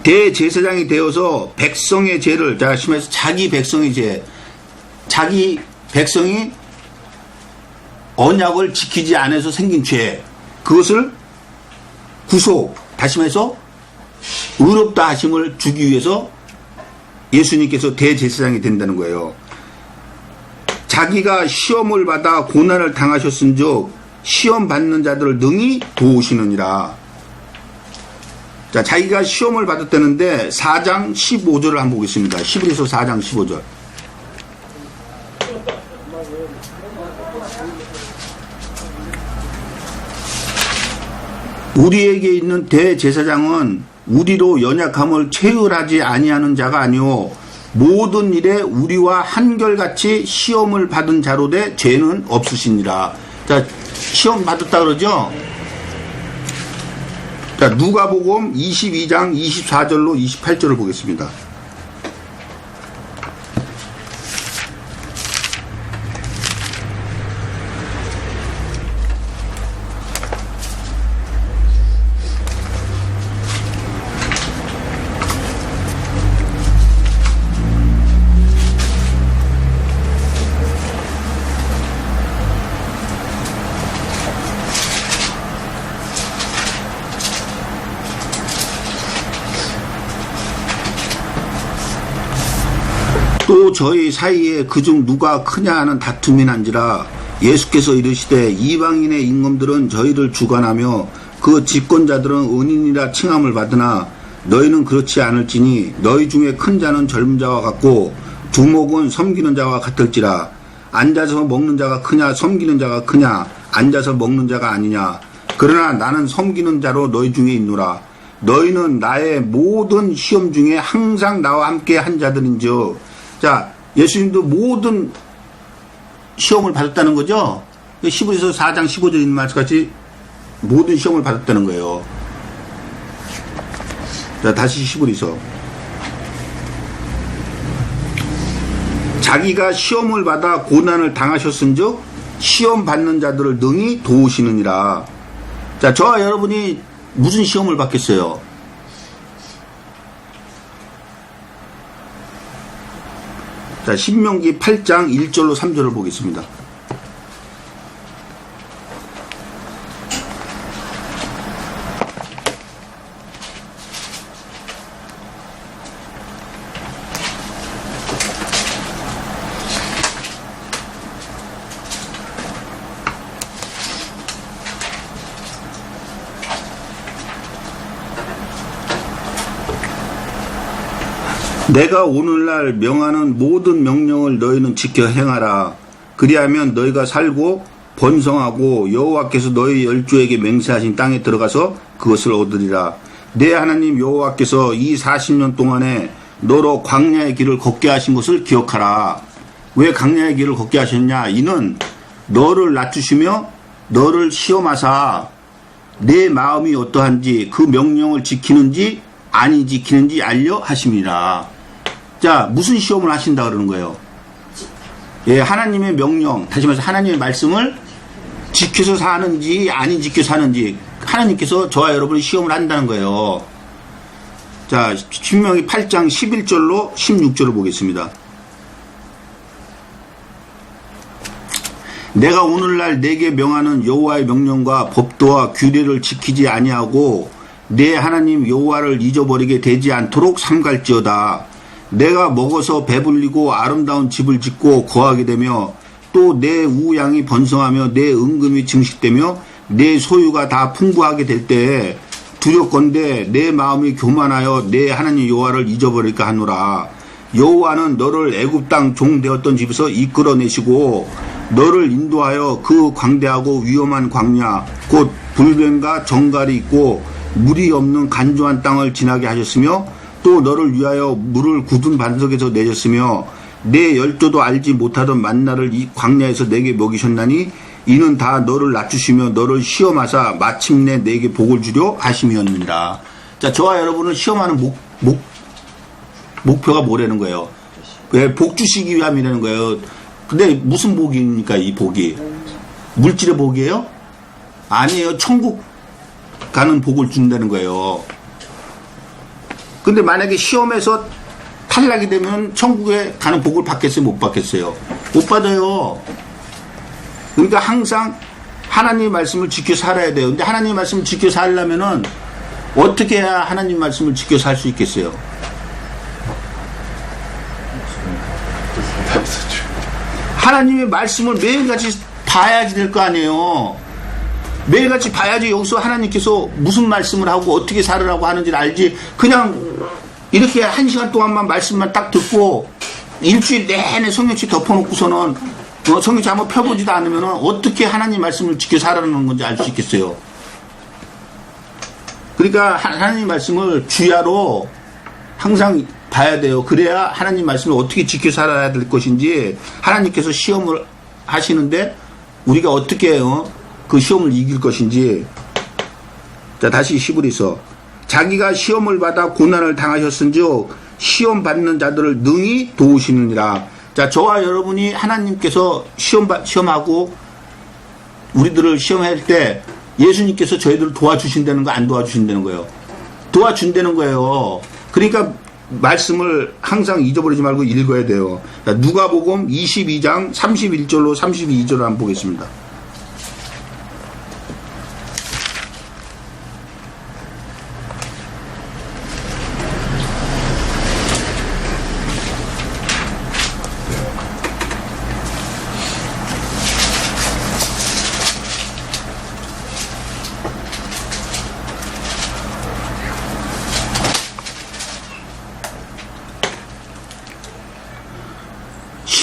대제사장이 되어서 백성의 죄를, 자, 심해서 자기 백성의 죄, 자기 백성이 언약을 지키지 않아서 생긴 죄, 그것을 구속, 다시 말해서 의롭다 하심을 주기 위해서 예수님께서 대제사장이 된다는 거예요. 자기가 시험을 받아 고난을 당하셨은즉 시험 받는 자들을 능히 도우시느니라. 자, 자기가 시험을 받았다는데 4장 15절을 한번 보겠습니다. 히브리서 4장 15절. 우리에게 있는 대제사장은 우리로 연약함을 체휼하지 아니하는 자가 아니오 모든 일에 우리와 한결같이 시험을 받은 자로 돼 죄는 없으시니라. 자, 시험 받았다 그러죠? 자, 누가복음 22장 24절로 28절을 보겠습니다. 저희 사이에 그중 누가 크냐 하는 다툼이 난지라 예수께서 이르시되 이방인의 임금들은 저희를 주관하며 그 집권자들은 은인이라 칭함을 받으나 너희는 그렇지 않을지니 너희 중에 큰 자는 젊은 자와 같고 두목은 섬기는 자와 같을지라. 앉아서 먹는 자가 크냐 섬기는 자가 크냐 앉아서 먹는 자가 아니냐. 그러나 나는 섬기는 자로 너희 중에 있노라. 너희는 나의 모든 시험 중에 항상 나와 함께 한 자들인즉. 자, 예수님도 모든 시험을 받았다는 거죠. 히브리서 4장 15절에 있는 말씀같이 모든 시험을 받았다는 거예요. 자, 다시 히브리서. 자기가 시험을 받아 고난을 당하셨은즉 시험 받는 자들을 능히 도우시느니라. 자, 저와 여러분이 무슨 시험을 받겠어요? 자, 신명기 8장 1절로 3절을 보겠습니다. 내가 오늘날 명하는 모든 명령을 너희는 지켜 행하라. 그리하면 너희가 살고 번성하고 여호와께서 너희 열조에게 맹세하신 땅에 들어가서 그것을 얻으리라. 내 하나님 여호와께서 이 40년 동안에 너로 광야의 길을 걷게 하신 것을 기억하라. 왜 광야의 길을 걷게 하셨냐? 이는 너를 낮추시며 너를 시험하사 내 마음이 어떠한지 그 명령을 지키는지 아니 지키는지 알려 하심이라. 자, 무슨 시험을 하신다 그러는 거예요? 예, 하나님의 명령, 다시 말해서 하나님의 말씀을 지켜서 사는지 아니 지켜서 사는지 하나님께서 저와 여러분이 시험을 한다는 거예요. 자, 신명기 8장 11절로 16절을 보겠습니다. 내가 오늘날 내게 명하는 여호와의 명령과 법도와 규례를 지키지 아니하고 내 하나님 여호와를 잊어버리게 되지 않도록 삼갈지어다. 내가 먹어서 배불리고 아름다운 집을 짓고 거하게 되며 또 내 우양이 번성하며 내 은금이 증식되며 내 소유가 다 풍부하게 될 때에 두렵건대 내 마음이 교만하여 내 하나님 여호와를 잊어버릴까 하노라. 여호와는 너를 애굽 땅 종 되었던 집에서 이끌어내시고 너를 인도하여 그 광대하고 위험한 광야 곧 불뱀과 정갈이 있고 물이 없는 간조한 땅을 지나게 하셨으며 또 너를 위하여 물을 굳은 반석에서 내셨으며 내 열조도 알지 못하던 만나를 이 광야에서 내게 먹이셨나니 이는 다 너를 낮추시며 너를 시험하사 마침내 내게 복을 주려 하심이었느니라. 자, 저와 여러분을 시험하는 목표가 뭐라는 거예요? 왜? 복 주시기 위함이라는 거예요. 근데 무슨 복입니까? 이 복이 물질의 복이에요? 아니에요. 천국 가는 복을 준다는 거예요. 근데 만약에 시험에서 탈락이 되면 천국에 가는 복을 받겠어요? 못 받겠어요? 못 받아요. 그러니까 항상 하나님의 말씀을 지켜 살아야 돼요. 근데 하나님의 말씀을 지켜 살려면은 어떻게 해야 하나님 말씀을 지켜 살 수 있겠어요? 하나님의 말씀을 매일같이 봐야지 될 거 아니에요. 매일같이 봐야지 여기서 하나님께서 무슨 말씀을 하고 어떻게 살으라고 하는지를 알지. 그냥 이렇게 1시간 동안만 말씀만 딱 듣고 일주일 내내 성경책 덮어놓고서는 성경책 한번 펴보지도 않으면 어떻게 하나님 말씀을 지켜 살아가는 건지 알 수 있겠어요. 그러니까 하나님 말씀을 주야로 항상 봐야 돼요. 그래야 하나님 말씀을 어떻게 지켜 살아야 될 것인지 하나님께서 시험을 하시는데 우리가 어떻게 해요? 그 시험을 이길 것인지. 자, 다시 히브리서. 자기가 시험을 받아 고난을 당하셨은즉 시험 받는 자들을 능히 도우시느니라. 자, 저와 여러분이 하나님께서 시험하고 우리들을 시험할 때 예수님께서 저희들을 도와주신다는 거 안 도와주신다는 거예요? 도와준다는 거예요. 그러니까 말씀을 항상 잊어버리지 말고 읽어야 돼요. 자, 누가복음 22장 31절로 32절을 한번 보겠습니다.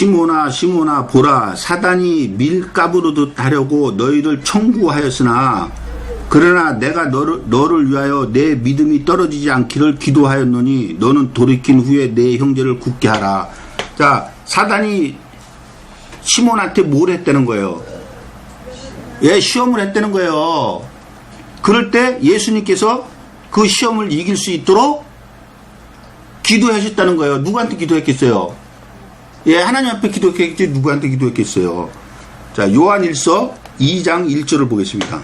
시몬아 시몬아 보라 사단이 밀가부르듯 하려고 너희를 청구하였으나 그러나 내가 너를 위하여 내 믿음이 떨어지지 않기를 기도하였노니 너는 돌이킨 후에 내 형제를 굳게 하라. 자, 사단이 시몬한테 뭘 했다는 거예요? 예, 시험을 했다는 거예요. 그럴 때 예수님께서 그 시험을 이길 수 있도록 기도하셨다는 거예요. 누구한테 기도했겠어요? 예, 하나님 앞에 기도했겠지 누구한테 기도했겠어요? 자, 요한일서 2장 1절을 보겠습니다.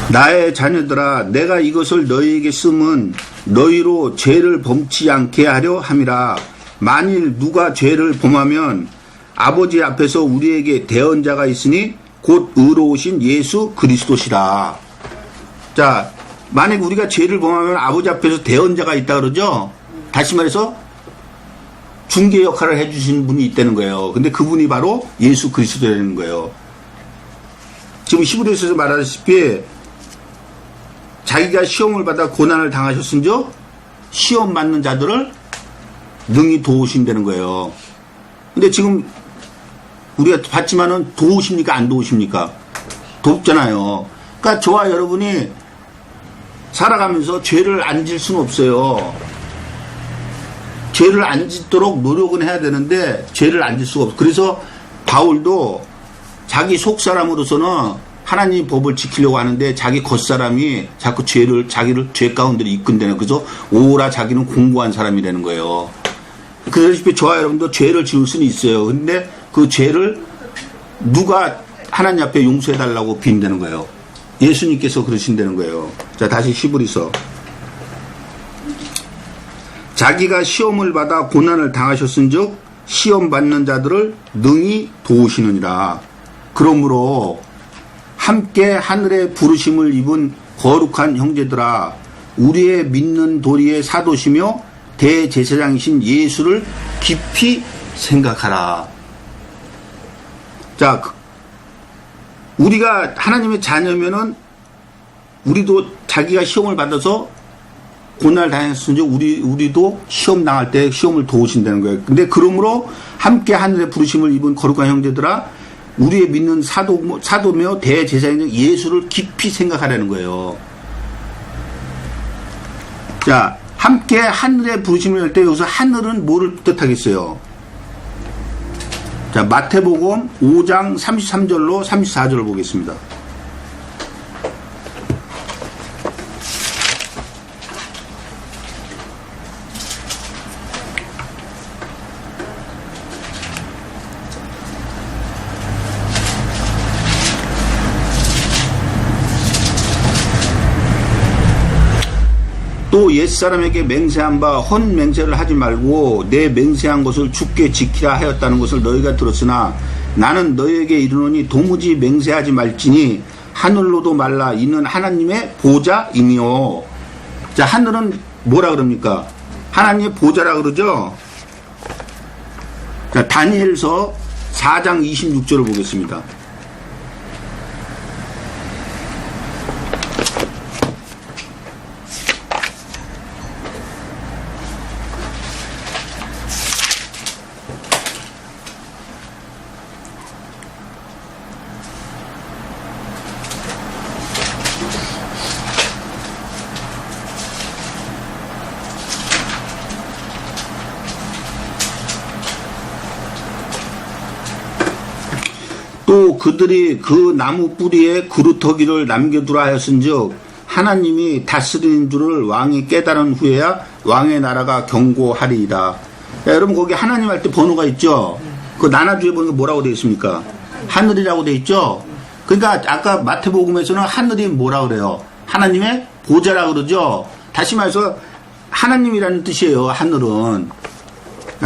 나의 자녀들아 내가 이것을 너희에게 쓰면 너희로 죄를 범치 않게 하려 함이라. 만일 누가 죄를 범하면 아버지 앞에서 우리에게 대언자가 있으니 곧 의로우신 예수 그리스도시라. 자, 만약 우리가 죄를 범하면 아버지 앞에서 대언자가 있다 그러죠. 다시 말해서 중개 역할을 해주신 분이 있다는 거예요. 근데 그분이 바로 예수 그리스도라는 거예요. 지금 히브리서에서 말하다시피 자기가 시험을 받아 고난을 당하셨은즉 시험 받는 자들을 능히 도우신다는 거예요. 근데 지금 우리가 봤지만은 도우십니까? 안 도우십니까? 돕잖아요. 그러니까 저와 여러분이 살아가면서 죄를 안 질 수는 없어요. 죄를 안 짓도록 노력은 해야 되는데 죄를 안 질 수가 없어요. 그래서 바울도 자기 속사람으로서는 하나님 법을 지키려고 하는데 자기 겉사람이 자꾸 자기를 죄 가운데로 이끈다는, 그래서 오라 자기는 공고한 사람이라는 거예요. 그러다시피 저와 여러분도 죄를 지을 수는 있어요. 근데 그 죄를 누가 하나님 앞에 용서해달라고 빈다는 거예요. 예수님께서 그러신다는 거예요. 자, 다시 히브리서. 자기가 시험을 받아 고난을 당하셨은즉 시험 받는 자들을 능히 도우시느니라. 그러므로 함께 하늘의 부르심을 입은 거룩한 형제들아 우리의 믿는 도리의 사도시며 대제사장이신 예수를 깊이 생각하라. 자, 우리가 하나님의 자녀면은 우리도 자기가 시험을 받아서 고난을 당했으니 우리도 시험 당할 때 시험을 도우신다는 거예요. 근데 그러므로 함께 하늘의 부르심을 입은 거룩한 형제들아 우리의 믿는 사도며 대제사장인 예수를 깊이 생각하라는 거예요. 자, 함께 하늘의 부르심을 할 때 여기서 하늘은 뭐를 뜻하겠어요? 자, 마태복음 5장 33절로 34절을 보겠습니다. 또 옛사람에게 맹세한 바 헌 맹세를 하지 말고 내 맹세한 것을 주께 지키라 하였다는 것을 너희가 들었으나 나는 너희에게 이르노니 도무지 맹세하지 말지니 하늘로도 말라. 이는 하나님의 보좌이니요. 자, 하늘은 뭐라 그럽니까? 하나님의 보좌라 그러죠. 자, 다니엘서 4장 26절을 보겠습니다. 또 그들이 그 나무 뿌리에 그루터기를 남겨두라 하였은즉 하나님이 다스리는 줄을 왕이 깨달은 후에야 왕의 나라가 견고하리이다. 여러분 거기 하나님 할 때 번호가 있죠. 그 나눠주에 보니까 뭐라고 되어 있습니까? 하늘이라고 되어 있죠. 그러니까 아까 마태복음에서는 하늘이 뭐라 그래요? 하나님의 보좌라 그러죠. 다시 말해서 하나님이라는 뜻이에요. 하늘은.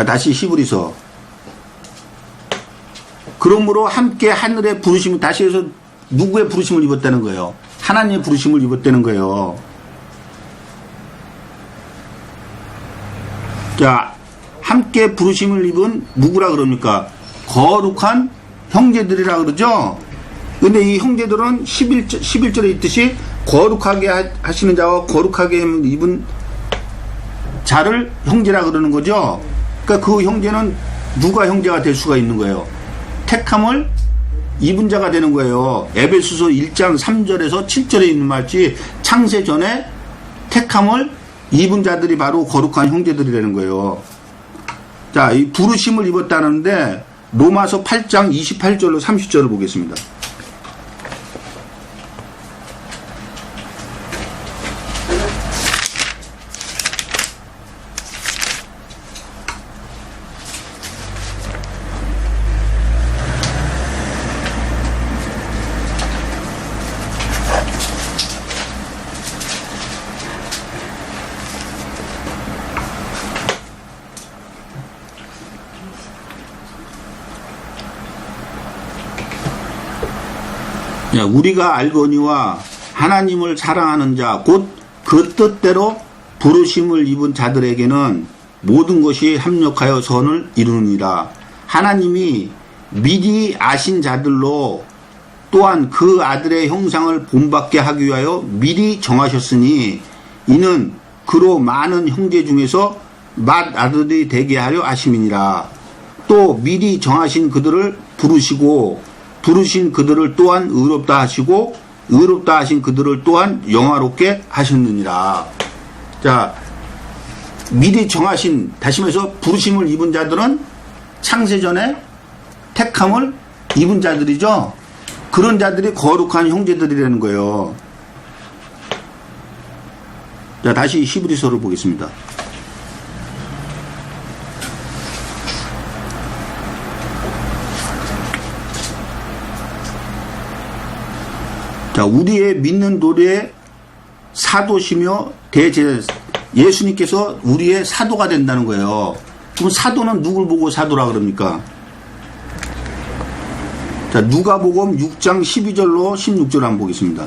다시 히브리서. 그러므로 함께 하늘의 부르심을, 다시 해서 누구의 부르심을 입었다는 거예요? 하나님의 부르심을 입었다는 거예요. 자, 함께 부르심을 입은 누구라 그럽니까? 거룩한 형제들이라 그러죠? 근데 이 형제들은 11절에 있듯이 거룩하게 하시는 자와 거룩하게 입은 자를 형제라 그러는 거죠. 그러니까 그 형제는 누가 형제가 될 수가 있는 거예요? 택함을 입은 자가 되는 거예요. 에베소서 1장 3절에서 7절에 있는 말지 창세 전에 택함을 입은 자들이 바로 거룩한 형제들이 되는 거예요. 자, 이 부르심을 입었다는데 로마서 8장 28절로 30절을 보겠습니다. 우리가 알거니와 하나님을 사랑하는 자 곧 그 뜻대로 부르심을 입은 자들에게는 모든 것이 합력하여 선을 이루느니라. 하나님이 미리 아신 자들로 또한 그 아들의 형상을 본받게 하기 위하여 미리 정하셨으니 이는 그로 많은 형제 중에서 맏아들이 되게 하려 하심이니라. 또 미리 정하신 그들을 부르시고 부르신 그들을 또한 의롭다 하시고 의롭다 하신 그들을 또한 영화롭게 하셨느니라. 자, 미리 정하신, 다시 말해서 부르심을 입은 자들은 창세전에 택함을 입은 자들이죠. 그런 자들이 거룩한 형제들이라는 거예요. 자, 다시 히브리서를 보겠습니다. 자, 우리의 믿는 도리의 사도시며 대제사, 예수님께서 우리의 사도가 된다는 거예요. 그럼 사도는 누굴 보고 사도라 그럽니까? 자, 누가복음 6장 12절로 16절 한번 보겠습니다.